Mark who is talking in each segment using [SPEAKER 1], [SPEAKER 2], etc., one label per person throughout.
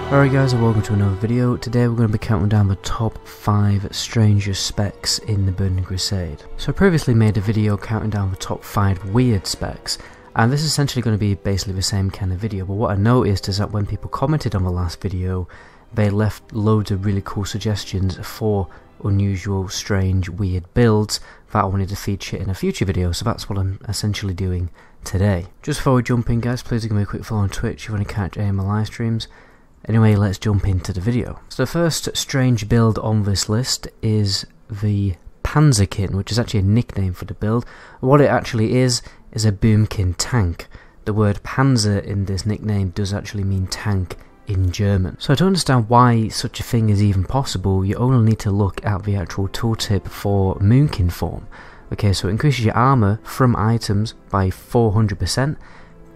[SPEAKER 1] Alright guys, and welcome to another video. Today we're going to be counting down the top 5 strangest specs in the Burning Crusade. So I previously made a video counting down the top 5 weird specs, and this is essentially going to be basically the same kind of video, but what I noticed is that when people commented on the last video, they left loads of really cool suggestions for unusual, strange, weird builds that I wanted to feature in a future video, so that's what I'm essentially doing today. Just before we jump in guys, please give me a quick follow on Twitch if you want to catch any of my live streams. Anyway, let's jump into the video. So the first strange build on this list is the Panzer Kin, which is actually a nickname for the build. What it actually is a boomkin tank. The word Panzer in this nickname does actually mean tank in German. So to understand why such a thing is even possible, you only need to look at the actual tooltip for Moonkin form. Okay, so it increases your armor from items by 400%.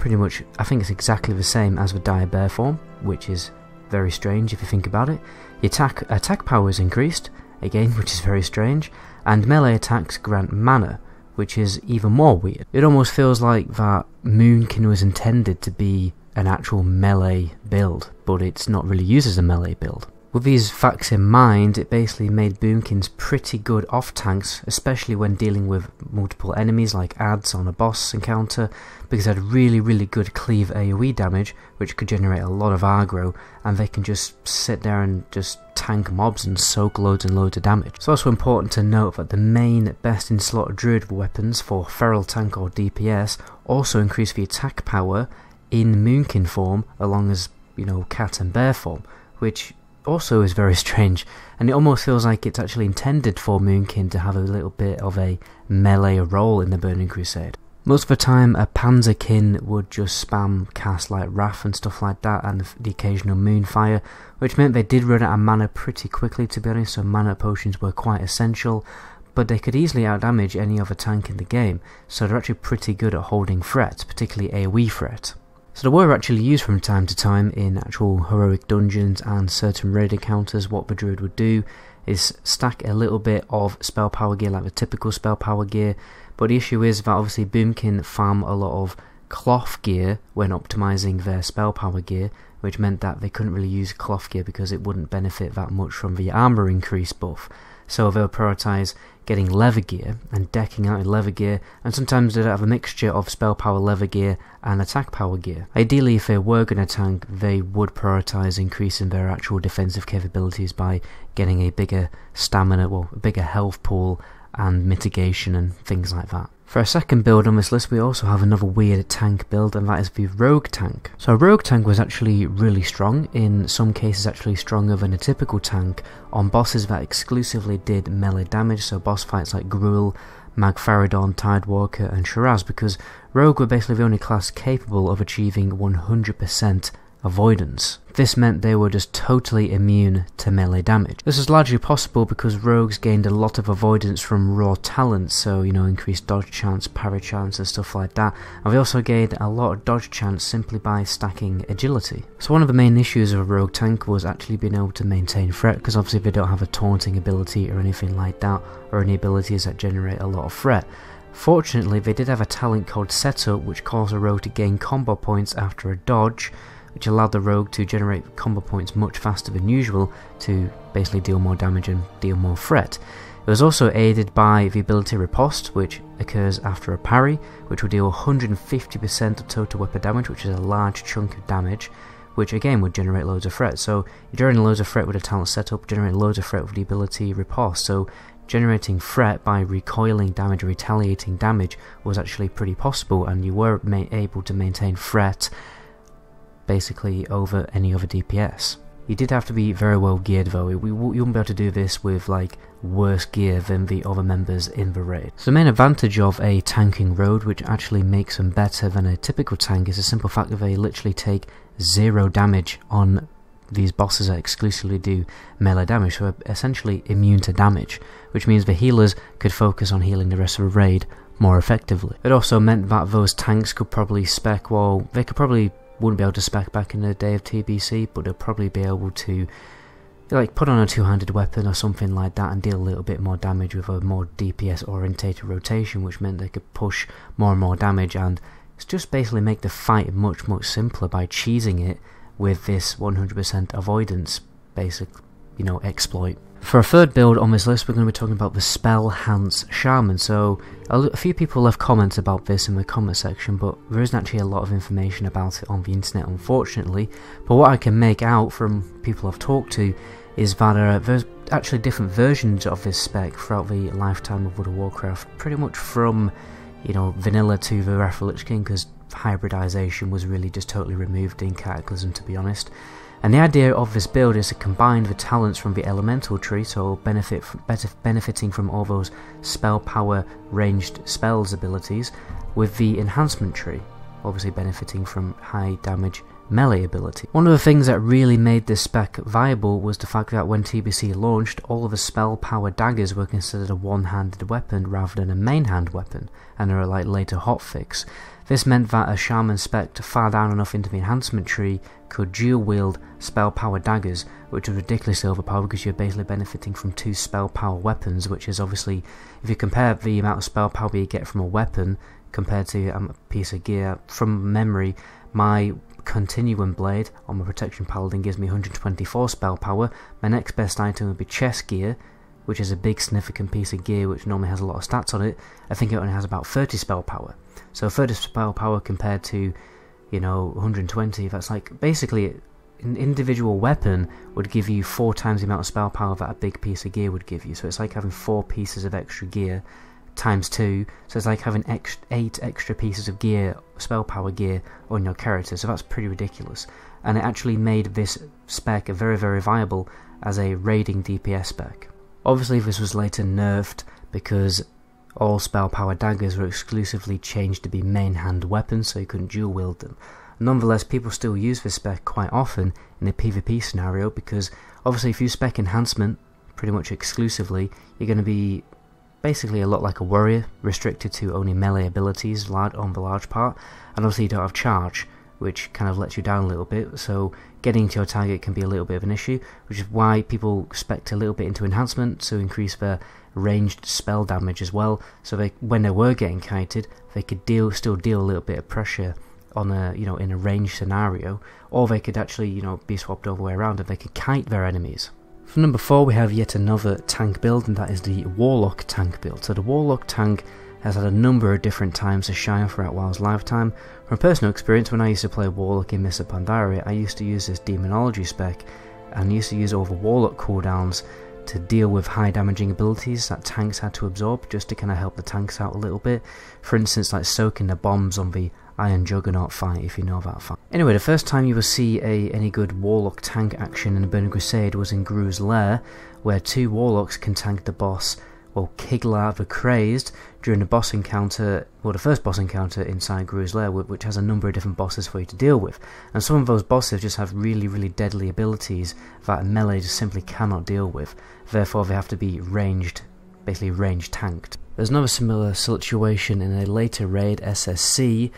[SPEAKER 1] Pretty much, I think it's exactly the same as the dire bear form, which is very strange if you think about it. Your attack power is increased, again, which is very strange, and melee attacks grant mana, which is even more weird. It almost feels like that Moonkin was intended to be an actual melee build, but it's not really used as a melee build. With these facts in mind, it basically made boomkins pretty good off tanks, especially when dealing with multiple enemies like adds on a boss encounter, because they had really good cleave AoE damage, which could generate a lot of aggro, and they can just sit there and just tank mobs and soak loads and loads of damage. It's also important to note that the main best in slot druid weapons for feral tank or DPS also increase the attack power in Moonkin form, along as, you know, cat and bear form, which also is very strange, and it almost feels like it's actually intended for Moonkin to have a little bit of a melee role in the Burning Crusade. Most of the time a Panzer Kin would just spam cast like Wrath and stuff like that, and the occasional Moonfire, which meant they did run out of mana pretty quickly, to be honest, so mana potions were quite essential, but they could easily outdamage any other tank in the game, so they're actually pretty good at holding threats, particularly AoE threat. So they were actually used from time to time in actual heroic dungeons and certain raid encounters. What the druid would do is stack a little bit of spell power gear like the typical spell power gear, but the issue is that obviously boomkin farm a lot of cloth gear when optimizing their spell power gear, which meant that they couldn't really use cloth gear because it wouldn't benefit that much from the armor increase buff. So they'll prioritize getting leather gear and decking out in leather gear, and sometimes they'd have a mixture of spell power leather gear and attack power gear. Ideally, if they were going to tank, they would prioritize increasing their actual defensive capabilities by getting a bigger stamina, well, a bigger health pool and mitigation and things like that. For our second build on this list, we also have another weird tank build, and that is the Rogue Tank. So a Rogue Tank was actually really strong, in some cases actually stronger than a typical tank, on bosses that exclusively did melee damage, so boss fights like Gruul, Magfaridon, Tidewalker and Shiraz, because Rogue were basically the only class capable of achieving 100% avoidance. This meant they were just totally immune to melee damage. This is largely possible because rogues gained a lot of avoidance from raw talents, so, you know, increased dodge chance, parry chance and stuff like that, and they also gained a lot of dodge chance simply by stacking agility. So one of the main issues of a rogue tank was actually being able to maintain threat, because obviously they don't have a taunting ability or anything like that, or any abilities that generate a lot of threat. Fortunately, they did have a talent called Setup, which caused a rogue to gain combo points after a dodge, which allowed the rogue to generate combo points much faster than usual to basically deal more damage and deal more threat. It was also aided by the ability Riposte, which occurs after a parry, which will deal 150% of total weapon damage, which is a large chunk of damage, which again would generate loads of threat. So you're generating loads of threat with a talent Setup, generating loads of threat with the ability Riposte, so generating threat by recoiling damage or retaliating damage was actually pretty possible, and you were able to maintain threat basically over any other DPS. You did have to be very well geared though. You wouldn't be able to do this with like worse gear than the other members in the raid. So the main advantage of a tanking rogue, which actually makes them better than a typical tank, is the simple fact that they literally take 0 damage on these bosses that exclusively do melee damage, so they're essentially immune to damage, which means the healers could focus on healing the rest of the raid more effectively. It also meant that those tanks could probably spec, well, they wouldn't be able to spec back in the day of TBC, but they'll probably be able to like put on a two-handed weapon or something like that and deal a little bit more damage with a more DPS orientated rotation, which meant they could push more and more damage, and it's just basically make the fight much simpler by cheesing it with this 100% avoidance basic, exploit. For a third build on this list, we're going to be talking about the Spellhound Shaman. So a few people left comments about this in the comment section, but there isn't actually a lot of information about it on the internet, unfortunately. But what I can make out from people I've talked to is that there's actually different versions of this spec throughout the lifetime of World of Warcraft, pretty much from vanilla to the Wrath of the Lich King, because hybridization was really just totally removed in Cataclysm, to be honest. And the idea of this build is to combine the talents from the elemental tree, so benefiting from all those spell power ranged spells abilities, with the enhancement tree, obviously benefiting from high damage melee ability. One of the things that really made this spec viable was the fact that when TBC launched, all of the spell power daggers were considered a one-handed weapon rather than a main hand weapon, and are like later hotfix. This meant that a shaman spec far down enough into the enhancement tree could dual wield spell power daggers, which was ridiculously overpowered because you're basically benefiting from 2 spell power weapons, which is obviously, if you compare the amount of spell power you get from a weapon compared to a piece of gear, from memory, my Continuum Blade on my Protection Paladin gives me 124 spell power. My next best item would be Chest Gear, which is a big significant piece of gear which normally has a lot of stats on it. I think it only has about 30 spell power. So 30 spell power compared to 120, that's like basically an individual weapon would give you 4 times the amount of spell power that a big piece of gear would give you. So it's like having 4 pieces of extra gear times 2, so it's like having 8 extra pieces of gear, spell power gear on your character, so that's pretty ridiculous. And it actually made this spec very, very viable as a raiding DPS spec. Obviously this was later nerfed because all spell power daggers were exclusively changed to be main hand weapons, so you couldn't dual wield them. Nonetheless, people still use this spec quite often in a PvP scenario, because obviously if you spec enhancement pretty much exclusively, you're going to be basically a lot like a warrior, restricted to only melee abilities on the large part, and obviously you don't have charge, which kind of lets you down a little bit, so getting to your target can be a little bit of an issue, which is why people spec a little bit into enhancement to increase their ranged spell damage as well, so when they were getting kited, they could still deal a little bit of pressure on a in a ranged scenario, or they could actually be swapped all the way around and they could kite their enemies. For number 4 we have yet another tank build, and that is the Warlock Tank build. So the Warlock Tank has had a number of different times to shine throughout WoW's lifetime. From personal experience, when I used to play Warlock in Mists of Pandaria, I used to use this Demonology spec and used to use all the Warlock cooldowns to deal with high damaging abilities that tanks had to absorb, just to kind of help the tanks out a little bit. For instance, like soaking the bombs on the Iron Juggernaut fight, if you know that fight. Anyway, the first time you will see any good Warlock tank action in a Burning Crusade was in Gru's Lair, where 2 Warlocks can tank the boss, Kiglar the Crazed, during the boss encounter, the first boss encounter inside Gru's Lair, which has a number of different bosses for you to deal with. And some of those bosses just have really, really deadly abilities that a melee just simply cannot deal with. Therefore, they have to be basically range tanked. There's another similar situation in a later raid, SSC,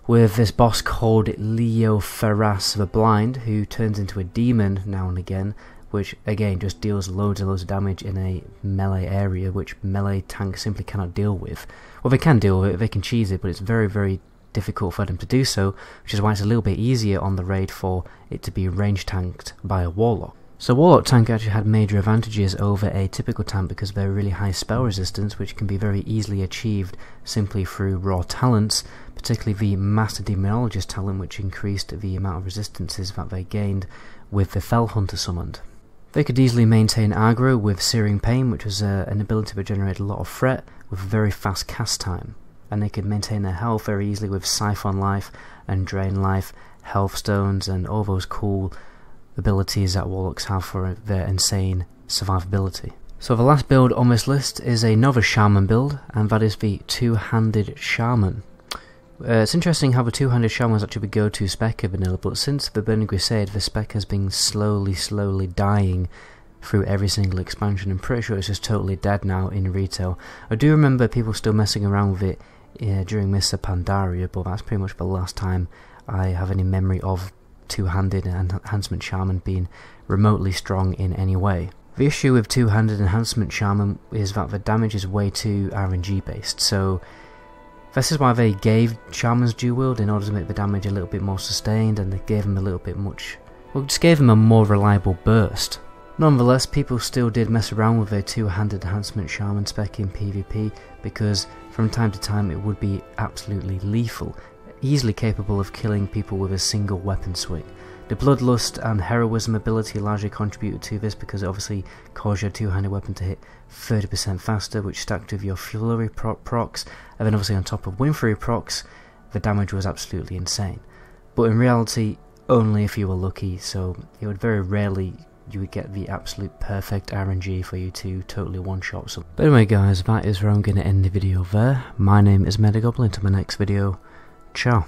[SPEAKER 1] with this boss called Leo Ferras the Blind, who turns into a demon now and again, which again just deals loads and loads of damage in a melee area, which melee tanks simply cannot deal with. Well, they can deal with it, they can cheese it, but it's very, very difficult for them to do so, which is why it's a little bit easier on the raid for it to be range tanked by a Warlock. So Warlock Tank actually had major advantages over a typical tank because of their really high spell resistance, which can be very easily achieved simply through raw talents, particularly the Master Demonologist talent, which increased the amount of resistances that they gained with the Fell Hunter summoned. They could easily maintain aggro with Searing Pain, which was an ability that generated a lot of threat with very fast cast time, and they could maintain their health very easily with Siphon Life and Drain Life, Health Stones, and all those cool abilities that Warlocks have for their insane survivability. So the last build on this list is another Shaman build, and that is the Two-Handed Shaman. It's interesting how the Two-Handed Shaman was actually the go-to spec of vanilla, but since the Burning Crusade, the spec has been slowly dying through every single expansion. I'm pretty sure it's just totally dead now in retail. I do remember people still messing around with it during Mists of Pandaria, but that's pretty much the last time I have any memory of Two-Handed Enhancement Shaman being remotely strong in any way. The issue with Two-Handed Enhancement Shaman is that the damage is way too RNG based, so This is why they gave Shamans dual wield, in order to make the damage a little bit more sustained, and they gave them a little bit much, well, just gave them a more reliable burst. Nonetheless, people still did mess around with a two-handed enhancement Shaman spec in PvP, because from time to time it would be absolutely lethal, easily capable of killing people with a single weapon swing. The Bloodlust and Heroism ability largely contributed to this, because it obviously caused your two-handed weapon to hit 30% faster, which stacked with your Flurry procs, and then obviously on top of Windfury procs, the damage was absolutely insane. But in reality, only if you were lucky, so it would very rarely you would get the absolute perfect RNG for you to totally one-shot something. But anyway guys, that is where I'm going to end the video there. My name is Medagoblin. Until my next video, ciao.